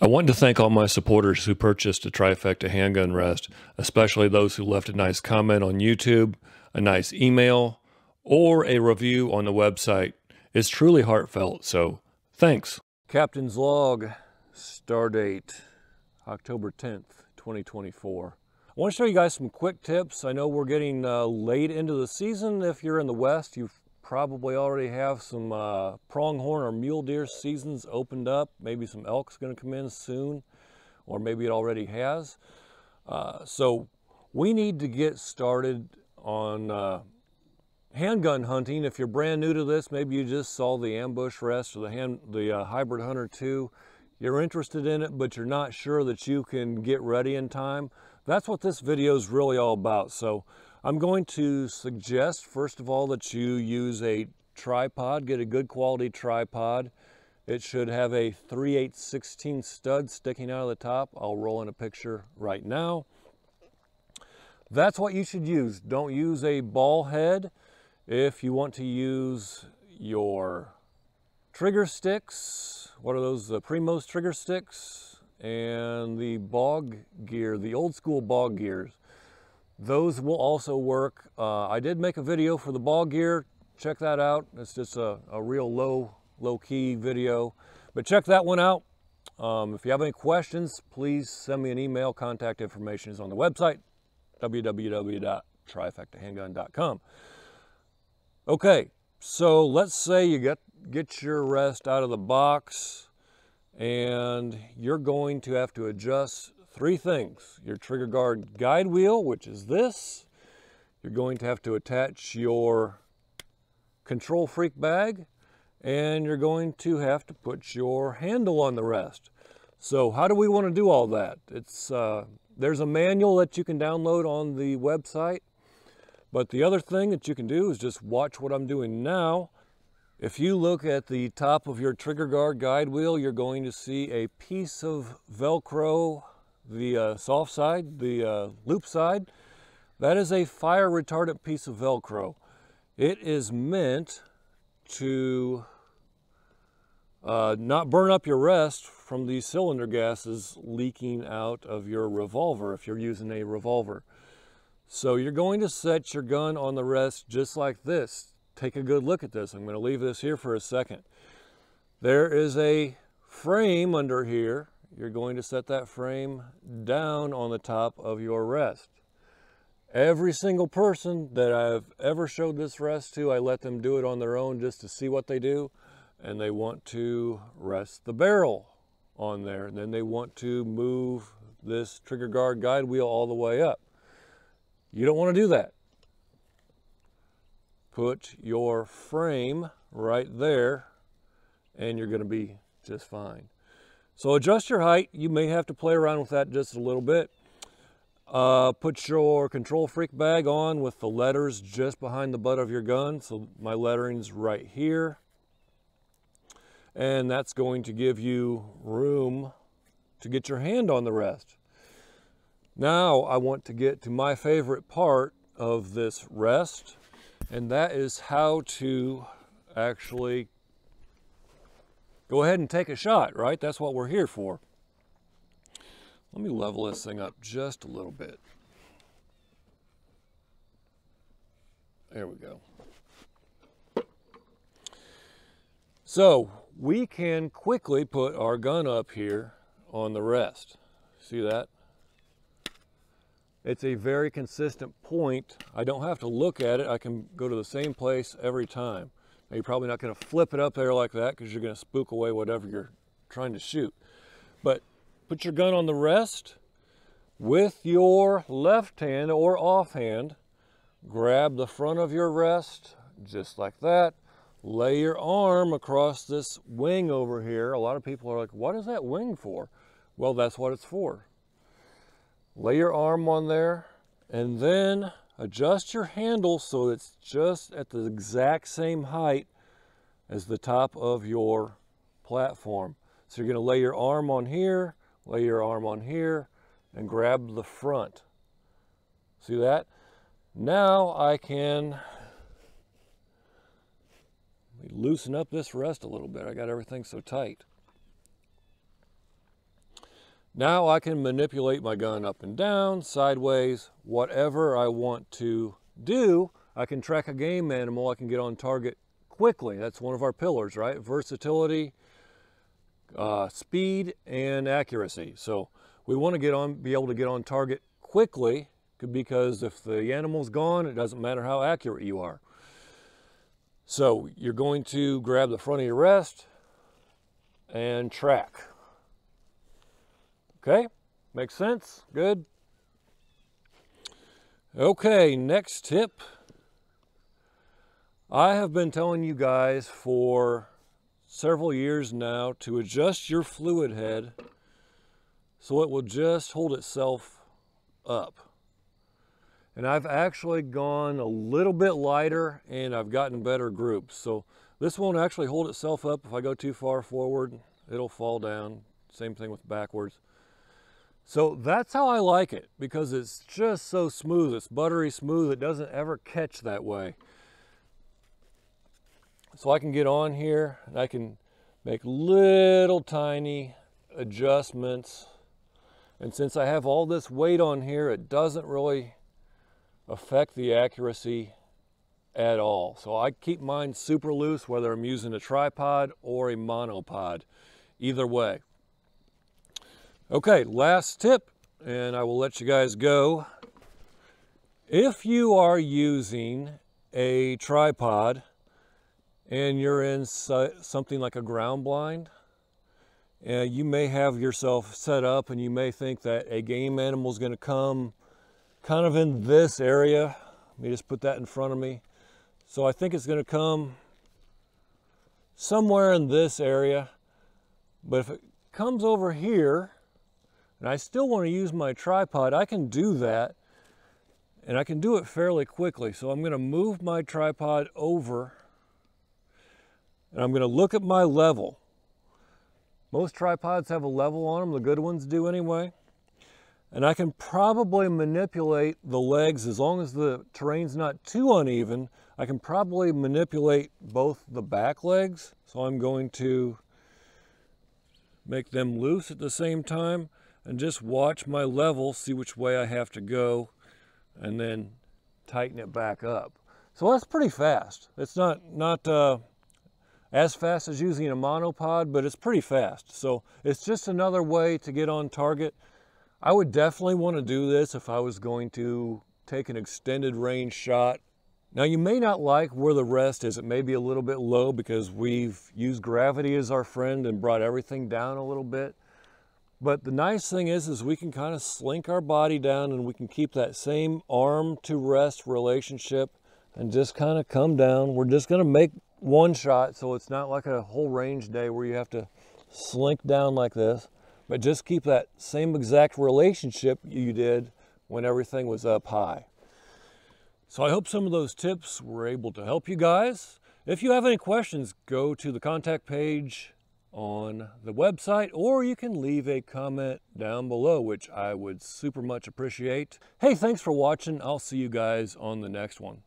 I want to thank all my supporters who purchased a Trifecta Handgun Rest, especially those who left a nice comment on YouTube, a nice email, or a review on the website. It's truly heartfelt, so thanks. Captain's Log, Stardate, October 10th, 2024. I want to show you guys some quick tips. I know we're getting late into the season. If you're in the West, you probably already have some pronghorn or mule deer seasons opened up. Maybe some elk's going to come in soon, or maybe it already has. So we need to get started on handgun hunting. If you're brand new to this, maybe you just saw the Ambush Rest or the Hybrid Hunter 2. You're interested in it, but you're not sure that you can get ready in time. That's what this video is really all about. So I'm going to suggest, first of all, that you use a tripod. Get a good quality tripod. It should have a 3/8/16 stud sticking out of the top. I'll roll in a picture right now. That's what you should use. Don't use a ball head. If you want to use your trigger sticks, what are those? The Primos trigger sticks and the bog gear, the old school bog gears. Those will also work. I did make a video for the ball gear. Check that out. It's just a real low-key video. But check that one out. If you have any questions, please send me an email. Contact information is on the website, www.Trifectahandgun.com. Okay, so let's say you get your rest out of the box and you're going to have to adjust three things. Your trigger guard guide wheel, which is this. You're going to have to attach your control freak bag, and you're going to have to put your handle on the rest. So how do we want to do all that? There's a manual that you can download on the website, but the other thing that you can do is just watch what I'm doing now. If you look at the top of your trigger guard guide wheel, you're going to see a piece of Velcro, the soft side, the loop side. That is a fire retardant piece of Velcro. It is meant to not burn up your rest from these cylinder gases leaking out of your revolver if you're using a revolver. So you're going to set your gun on the rest just like this. Take a good look at this. I'm going to leave this here for a second. There is a frame under here. You're going to set that frame down on the top of your rest. Every single person that I've ever showed this rest to, I let them do it on their own just to see what they do. And they want to rest the barrel on there. And then they want to move this trigger guard guide wheel all the way up. You don't want to do that. Put your frame right there and you're going to be just fine. So adjust your height. You may have to play around with that just a little bit. Put your control freak bag on with the letters just behind the butt of your gun. So my lettering's right here. And that's going to give you room to get your hand on the rest. Now I want to get to my favorite part of this rest, and that is how to actually go ahead and take a shot, right? That's what we're here for. Let me level this thing up just a little bit. There we go. So we can quickly put our gun up here on the rest. See that? It's a very consistent point. I don't have to look at it. I can go to the same place every time. Now, you're probably not going to flip it up there like that because you're going to spook away whatever you're trying to shoot. But put your gun on the rest with your left hand or offhand. Grab the front of your rest just like that. Lay your arm across this wing over here. A lot of people are like, what is that wing for? Well, that's what it's for. Lay your arm on there and then adjust your handle so it's just at the exact same height as the top of your platform. So you're going to lay your arm on here, lay your arm on here, and grab the front. See that? Now I can loosen up this rest a little bit. I got everything so tight. Now I can manipulate my gun up and down, sideways, whatever I want to do. I can track a game animal, I can get on target quickly. That's one of our pillars, right? Versatility, speed, and accuracy. So we want to be able to get on target quickly, because if the animal's gone, it doesn't matter how accurate you are. So you're going to grab the front of your rest and track. Okay, makes sense? Good. Okay, next tip. I have been telling you guys for several years now to adjust your fluid head so it will just hold itself up. And I've actually gone a little bit lighter and I've gotten better groups. So this won't actually hold itself up. If I go too far forward, it'll fall down. Same thing with backwards. So that's how I like it, because it's just so smooth. It's buttery smooth. It doesn't ever catch that way. So I can get on here and I can make little tiny adjustments. And since I have all this weight on here, it doesn't really affect the accuracy at all. So I keep mine super loose, whether I'm using a tripod or a monopod, either way. Okay, last tip, and I will let you guys go. If you are using a tripod and you're in something like a ground blind, you may have yourself set up and you may think that a game animal is going to come kind of in this area. Let me just put that in front of me. So I think it's going to come somewhere in this area, but if it comes over here and I still want to use my tripod, I can do that, and I can do it fairly quickly. So I'm going to move my tripod over and I'm going to look at my level. Most tripods have a level on them, the good ones do anyway. And I can probably manipulate the legs, as long as the terrain's not too uneven, I can probably manipulate both the back legs. So I'm going to make them loose at the same time and just watch my level, see which way I have to go, and then tighten it back up. So that's pretty fast. It's not as fast as using a monopod, but it's pretty fast. So it's just another way to get on target. I would definitely want to do this if I was going to take an extended range shot. Now you may not like where the rest is. It may be a little bit low because we've used gravity as our friend and brought everything down a little bit. But the nice thing is we can kind of slink our body down and we can keep that same arm to rest relationship and just kind of come down. We're just going to make one shot, so it's not like a whole range day where you have to slink down like this, but just keep that same exact relationship you did when everything was up high. So I hope some of those tips were able to help you guys. If you have any questions, go to the contact page on the website, or you can leave a comment down below, which I would super much appreciate. Hey, thanks for watching. I'll see you guys on the next one.